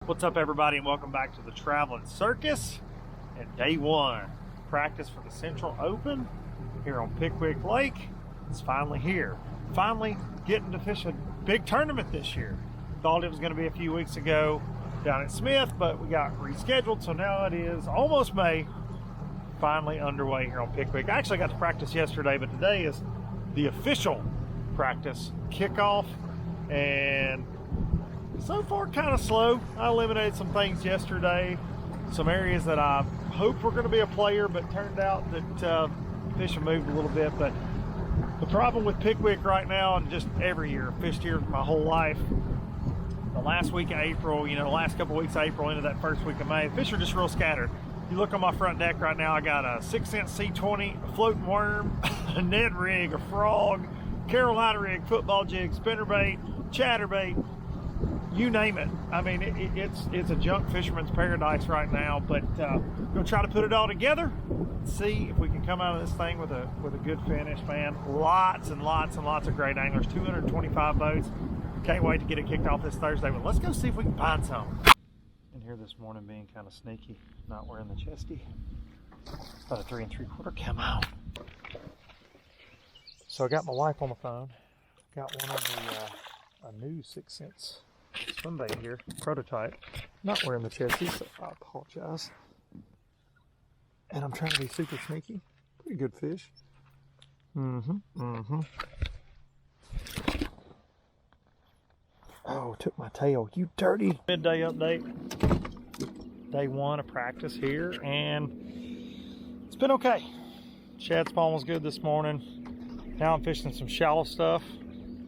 What's up, everybody, and welcome back to the Traveling Circus and day one practice for the Central Open here on Pickwick Lake. It's finally here. Finally getting to fish a big tournament this year. Thought it was going to be a few weeks ago down at Smith, but we got rescheduled, so now it is almost May. Finally underway here on Pickwick. I actually got to practice yesterday, but today is the official practice kickoff, and so far kind of slow. I eliminated some things yesterday, some areas that I hoped were going to be a player, but turned out that fishing moved a little bit. But the problem with Pickwick right now, and just every year, fished here my whole life, the last week of April, the last couple weeks of April into that first week of May, fish are just real scattered. You look on my front deck right now, I got a 6-inch C20, a floating worm, a Ned rig, a frog, Carolina rig, football jig, spinnerbait, chatterbait, you name it. I mean, it's a junk fisherman's paradise right now, but we're gonna try to put it all together, see if we can come out of this thing with a good finish, man. Lots and lots and lots of great anglers, 225 boats. Can't wait to get it kicked off this Thursday, but let's go see if we can find some. In here this morning being kind of sneaky, not wearing the chesty. About a 3 3/4 come out. So I got my wife on the phone. Got one of the a new 6-cents swim bait here, prototype. Not wearing the chesty, so I apologize. And I'm trying to be super sneaky. Pretty good fish. Oh, took my tail. You dirty. Midday update. Day one of practice here, and it's been okay. Shad spawn was good this morning. Now I'm fishing some shallow stuff.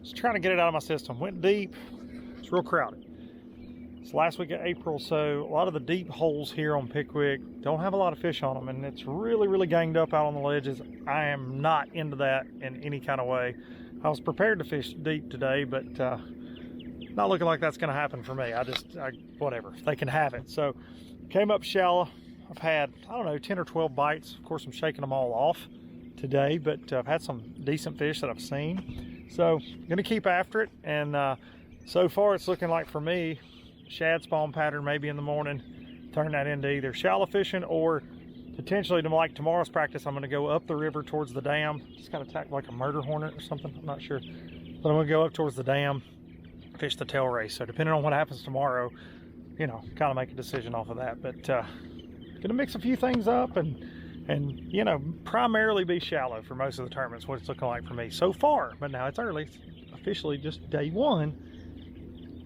Just trying to get it out of my system. Went deep. It's real crowded. It's last week of April, so a lot of the deep holes here on Pickwick don't have a lot of fish on them, and it's really ganged up out on the ledges. I am not into that in any kind of way. I was prepared to fish deep today, but not looking like that's going to happen for me. Whatever, they can have it. So came up shallow. I've had, I don't know, 10 or 12 bites. Of course, I'm shaking them all off today, but I've had some decent fish that I've seen. So I'm going to keep after it, and so far it's looking like for me, shad spawn pattern maybe in the morning, turn that into either shallow fishing or potentially, like tomorrow's practice, I'm going to go up the river towards the dam. Just got attacked like a murder hornet or something, I'm not sure. But I'm going to go up towards the dam, fish the tail race. So depending on what happens tomorrow, kind of make a decision off of that. But gonna mix a few things up and primarily be shallow for most of the tournaments, what it's looking like for me so far. But now it's early. It's officially just day one.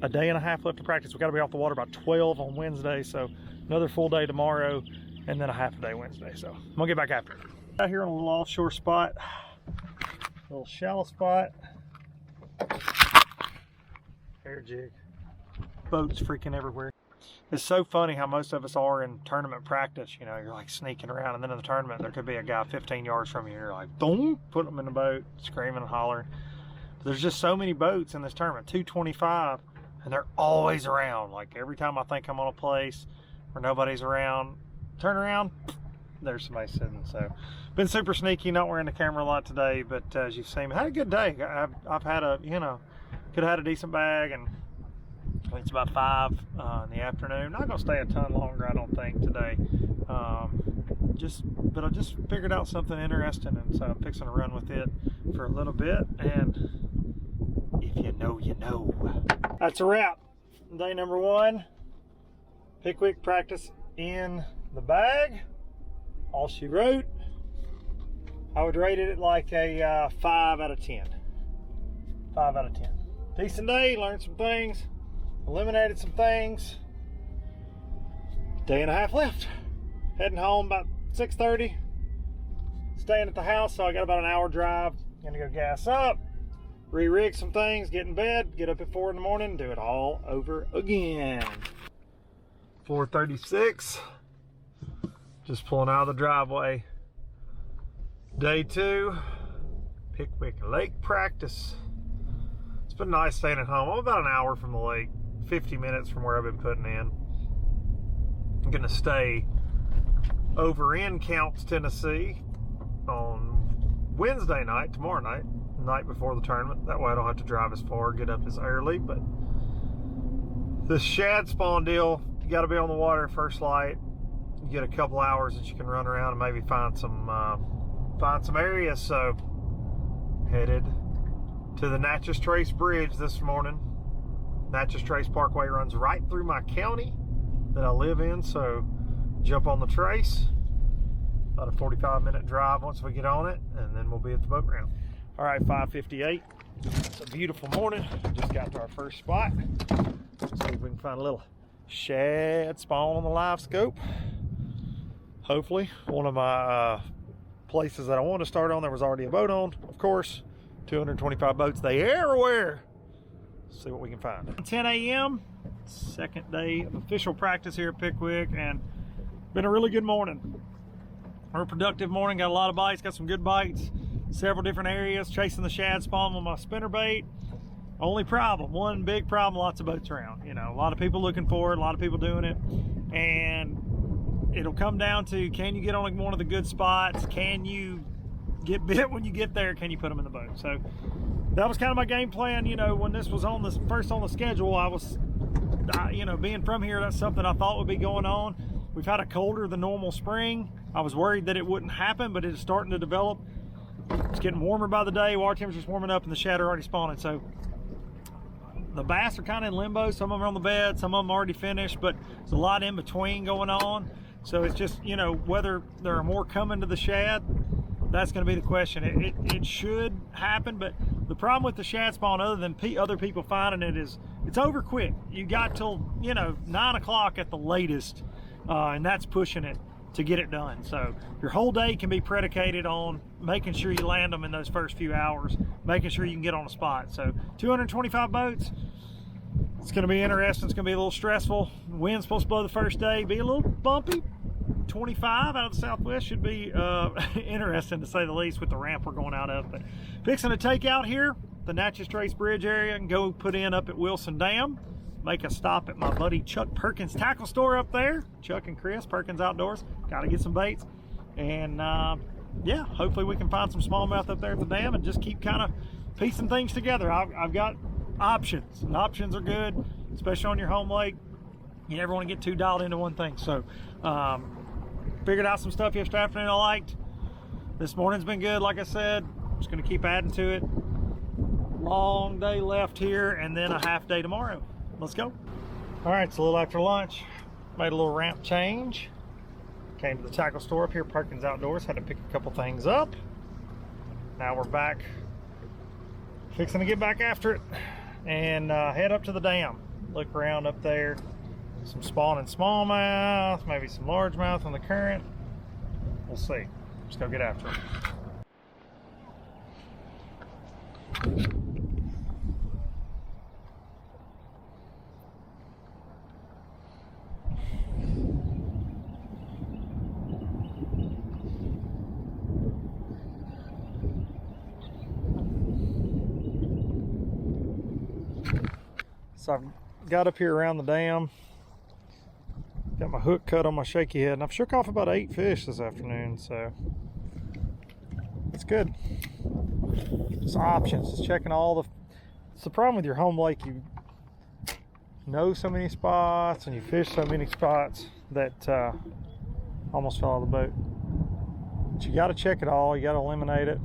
A day and a half left to practice. We got to be off the water by 12 on Wednesday, so another full day tomorrow, and then a half a day Wednesday. So I'm gonna get back after it. Out here on a little offshore spot, a little shallow spot. Air jig. Boats freaking everywhere. It's so funny how most of us are in tournament practice. You're like sneaking around, and then in the tournament there could be a guy 15 yards from you. You're like, boom, put them in the boat, screaming and hollering. But there's just so many boats in this tournament, 225, and they're always around. Like every time I think I'm on a place where nobody's around, turn around, there's somebody sitting. So been super sneaky, not wearing the camera a lot today, but as you've seen, I had a good day. I've had could have had a decent bag, and I think it's about 5 in the afternoon. Not gonna stay a ton longer, I don't think, today. But I just figured out something interesting, and so I'm fixing to run with it for a little bit. And if you know, you know. That's a wrap. Day number one. Pickwick practice in the bag. All she wrote. I would rate it like a 5 out of 10. 5 out of 10. Decent day, learned some things, eliminated some things. Day and a half left. Heading home about 6:30. Staying at the house, so I got about an hour drive. Gonna go gas up, re-rig some things, get in bed, get up at 4 in the morning, do it all over again. 4:36. Just pulling out of the driveway. Day 2, Pickwick Lake practice. It's been nice staying at home. I'm about an hour from the lake, 50 minutes from where I've been putting in. I'm gonna stay over in Counts, Tennessee on Wednesday night, tomorrow night, night before the tournament. That way I don't have to drive as far, get up as early. But This shad spawn deal, you got to be on the water first light. You get a couple hours that you can run around and maybe find some areas. So headed to the Natchez Trace Bridge this morning. Natchez Trace Parkway runs right through my county that I live in, so jump on the trace. About a 45-minute drive once we get on it, and then we'll be at the boat ramp. All right, 5:58. It's a beautiful morning. Just got to our first spot. See if we can find a little shad spawn on the live scope. Hopefully, one of my places that I wanted to start on, there was already a boat on. Of course, 225 boats, they everywhere. Let's see what we can find. 10 a.m., second day of official practice here at Pickwick, and been a really good morning. A productive morning, got a lot of bites, got some good bites, several different areas, chasing the shad spawn with my spinner bait. Only problem, one big problem, lots of boats around. You know, a lot of people looking for it, a lot of people doing it, and it'll come down to, can you get on one of the good spots? Can you get bit when you get there? Can you put them in the boat? So that was kind of my game plan. You know, when this was on this first on the schedule, I was, you know, being from here, that's something I thought would be going on. We've had a colder than normal spring. I was worried that it wouldn't happen, but it is starting to develop. It's getting warmer by the day. Water temperature's warming up, and the shad are already spawning. So the bass are kind of in limbo. Some of them are on the bed, some of them already finished, but there's a lot in between going on. So it's just, you know, whether there are more coming to the shad, that's going to be the question. It should happen, but the problem with the shad spawn, other than other people finding it, is it's over quick. You got till, you know, 9 o'clock at the latest, and that's pushing it to get it done. So your whole day can be predicated on making sure you land them in those first few hours, making sure you can get on a spot. So 225 boats, it's going to be interesting. It's going to be a little stressful. Wind's supposed to blow the first day, be a little bumpy. 25 out of the southwest should be interesting, to say the least, with the ramp we're going out of. But fixing to take out here the Natchez Trace Bridge area and go put in up at Wilson Dam. Make a stop at my buddy Chuck Perkins tackle store up there. Chuck and Chris, Perkins Outdoors. Got to get some baits. And yeah, hopefully we can find some smallmouth up there at the dam and just keep kind of piecing things together. I've got options, and options are good, especially on your home lake. You never want to get too dialed into one thing. So figured out some stuff yesterday afternoon I liked. This morning's been good, like I said. Just going to keep adding to it. Long day left here, and then a half day tomorrow. Let's go. All right, it's a little after lunch. Made a little ramp change. Came to the tackle store up here, Perkins Outdoors. Had to pick a couple things up. Now we're back, fixing to get back after it, and head up to the dam. Look around up there. Some spawning smallmouth, maybe some largemouth on the current. We'll see. Let's go get after them. So I've got up here around the dam, got my hook cut on my shaky head, and I've shook off about 8 fish this afternoon, so it's good. It's options, it's checking all the, it's the problem with your home lake, you know so many spots and you fish so many spots that almost fell out of the boat. But you got to check it all, you got to eliminate it.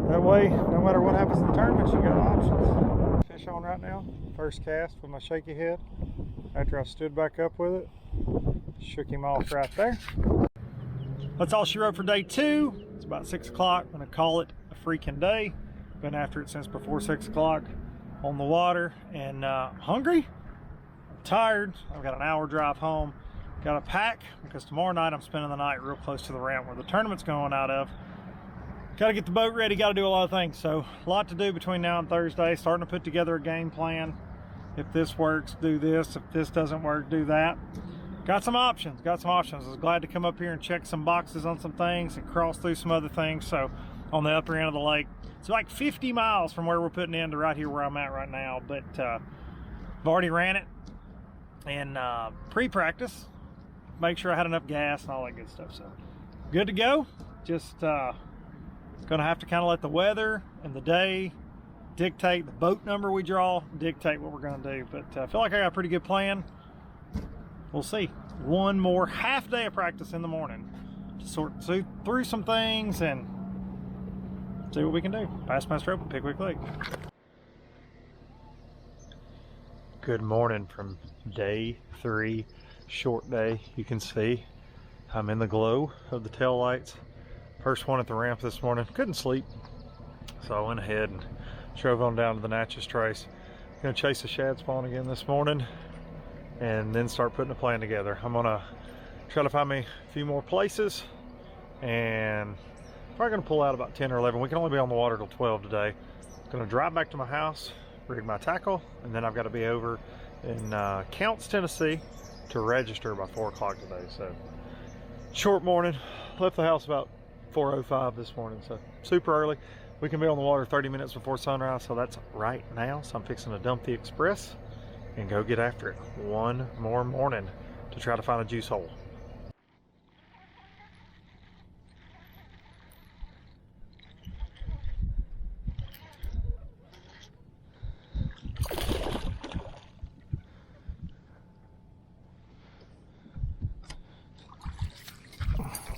That way, no matter what happens in the tournament, you got options. Fish on right now, first cast with my shaky head. After I stood back up with it, shook him off right there. That's all she wrote for day 2. It's about 6 o'clock. I'm gonna call it a freaking day. Been after it since before 6 o'clock on the water, and hungry, I'm tired. I've got an hour drive home. Got to pack because tomorrow night I'm spending the night real close to the ramp where the tournament's going out of. Got to get the boat ready, got to do a lot of things. So a lot to do between now and Thursday. Starting to put together a game plan. If this works, do this. If this doesn't work, do that. Got some options, I was glad to come up here and check some boxes on some things and cross through some other things. So on the upper end of the lake, it's like 50 miles from where we're putting in to right here where I'm at right now. But I've already ran it in pre-practice. Make sure I had enough gas and all that good stuff. So good to go. Just gonna have to kind of let the weather and the day dictate the boat number we draw, dictate what we're going to do. But I feel like I got a pretty good plan. We'll see. One more half day of practice in the morning to sort through some things and see what we can do. Bassmaster Open, Pickwick Lake. Good morning from day 3, short day. You can see I'm in the glow of the tail lights. First one at the ramp this morning. Couldn't sleep, so I went ahead and drove on down to the Natchez Trace. Gonna chase a shad spawn again this morning and then start putting a plan together. I'm gonna try to find me a few more places and probably gonna pull out about 10 or 11. We can only be on the water till 12 today. Gonna drive back to my house, rig my tackle, and then I've got to be over in Counts, Tennessee to register by 4 o'clock today. So short morning. Left the house about 4:05 this morning, so super early. We can be on the water 30 minutes before sunrise, so that's right now. So I'm fixing to dump the Express and go get after it. One more morning to try to find a juice hole.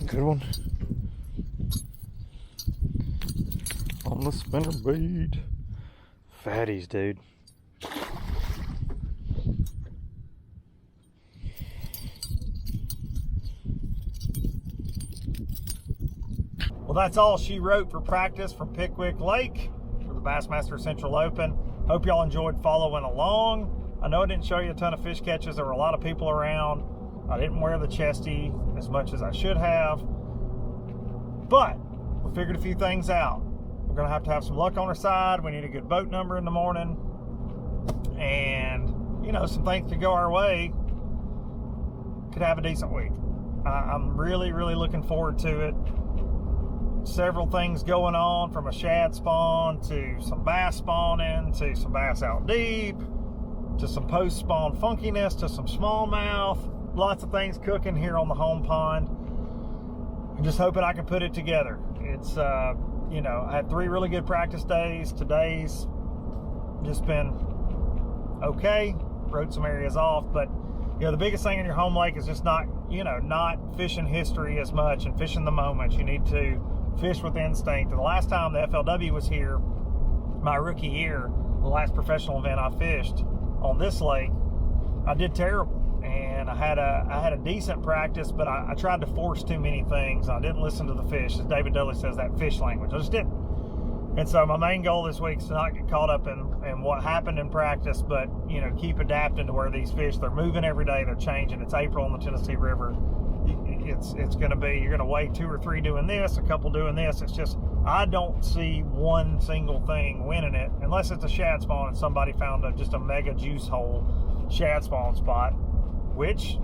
Good one. On the spinner bait. Fatties, dude. Well, that's all she wrote for practice from Pickwick Lake for the Bassmaster Central Open. Hope y'all enjoyed following along. I know I didn't show you a ton of fish catches. There were a lot of people around. I didn't wear the chesty as much as I should have, but we figured a few things out. We're gonna have to have some luck on our side. We need a good boat number in the morning, and you know, some things could go our way. Could have a decent week. I'm really looking forward to it. Several things going on, from a shad spawn to some bass spawning to some bass out deep to some post spawn funkiness to some smallmouth. Lots of things cooking here on the home pond. I'm just hoping I can put it together. It's, you know, I had 3 really good practice days. Today's just been okay. Wrote some areas off, but you know, the biggest thing in your home lake is just not, you know, not fishing history as much and fishing the moment. You need to fish with instinct. And the last time the FLW was here, my rookie year, the last professional event I fished on this lake, I did terrible. And I had a decent practice, but I tried to force too many things. I didn't listen to the fish, as David Dudley says, that fish language. I just didn't. And so my main goal this week is to not get caught up in what happened in practice, but you know, keep adapting to where these fish, they're moving every day, they're changing. It's April on the Tennessee River. It's going to be, you're going to wait 2 or 3 doing this, a couple doing this. It's just, I don't see one single thing winning it unless it's a shad spawn and somebody found just a mega juice hole shad spawn spot, which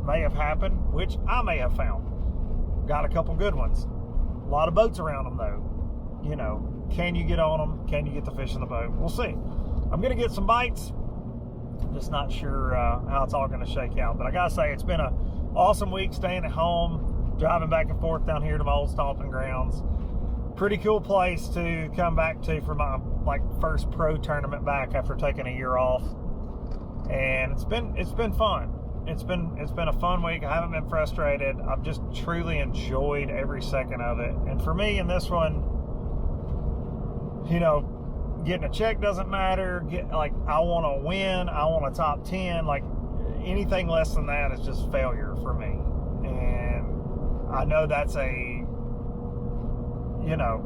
may have happened, which I may have found. Got a couple good ones. A lot of boats around them though. You know, can you get on them? Can you get the fish in the boat? We'll see. I'm gonna get some bites. Just not sure how it's all gonna shake out. But I gotta say, it's been an awesome week staying at home, driving back and forth down here to my old stomping grounds. Pretty cool place to come back to for my first pro tournament back after taking a year off. And it's been fun. It's been a fun week. I haven't been frustrated. I've just truly enjoyed every second of it. And for me in this one, you know, getting a check doesn't matter. I want to win. I want a top 10. Like, anything less than that is just failure for me. And I know that's a, you know,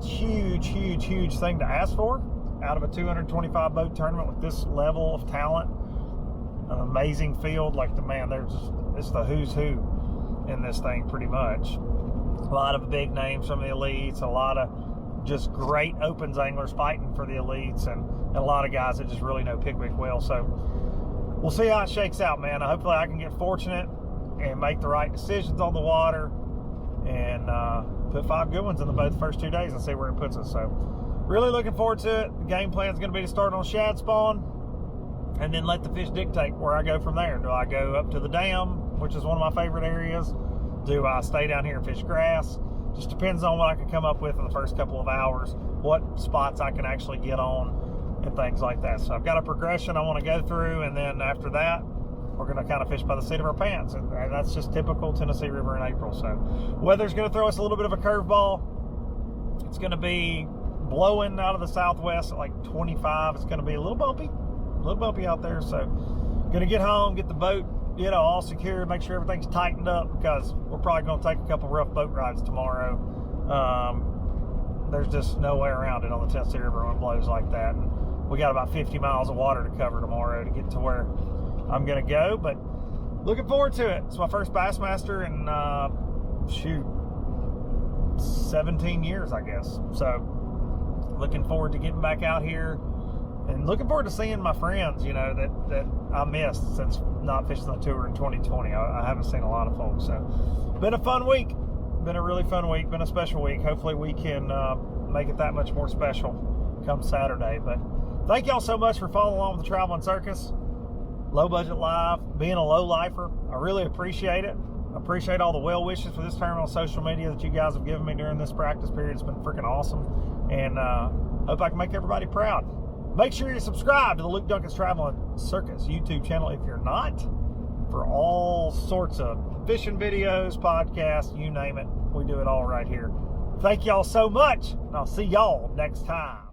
huge thing to ask for out of a 225 boat tournament with this level of talent, an amazing field. Like, it's the who's who in this thing pretty much. A lot of big names from the elites, a lot of just great opens anglers fighting for the elites, and a lot of guys that just really know Pickwick well. So we'll see how it shakes out, man. Hopefully I can get fortunate and make the right decisions on the water and put 5 good ones in the boat the first 2 days and see where it puts us. So really looking forward to it. The game plan is going to be to start on shad spawn and then let the fish dictate where I go from there. Do I go up to the dam, which is one of my favorite areas? Do I stay down here and fish grass? Just depends on what I can come up with in the first couple of hours. what spots I can actually get on and things like that. So I've got a progression I want to go through, and then after that, we're going to kind of fish by the seat of our pants, and that's just typical Tennessee River in April. So weather's going to throw us a little bit of a curveball. It's going to be blowing out of the southwest at like 25. It's going to be a little bumpy out there. So going to get home, get the boat, all secured, make sure everything's tightened up, because we're probably going to take a couple rough boat rides tomorrow. There's just no way around it on the Tennessee River when it blows like that. And we got about 50 miles of water to cover tomorrow to get to where I'm going to go, but looking forward to it. It's my first Bassmaster in, 17 years, I guess. So looking forward to getting back out here and looking forward to seeing my friends, that I missed since not fishing the tour in 2020. I haven't seen a lot of folks. So been a fun week. Been a really fun week. Been a special week. Hopefully we can make it that much more special come Saturday. But thank y'all so much for following along with the Traveling Circus. Low Budget Live, being a low lifer. I really appreciate it. I appreciate all the well wishes for this tournament on social media that you guys have given me during this practice period. It's been freaking awesome, and hope I can make everybody proud. Make sure you subscribe to the Luke Duncan's Traveling Circus YouTube channel if you're not, for all sorts of fishing videos, podcasts, you name it. We do it all right here. Thank y'all so much, and I'll see y'all next time.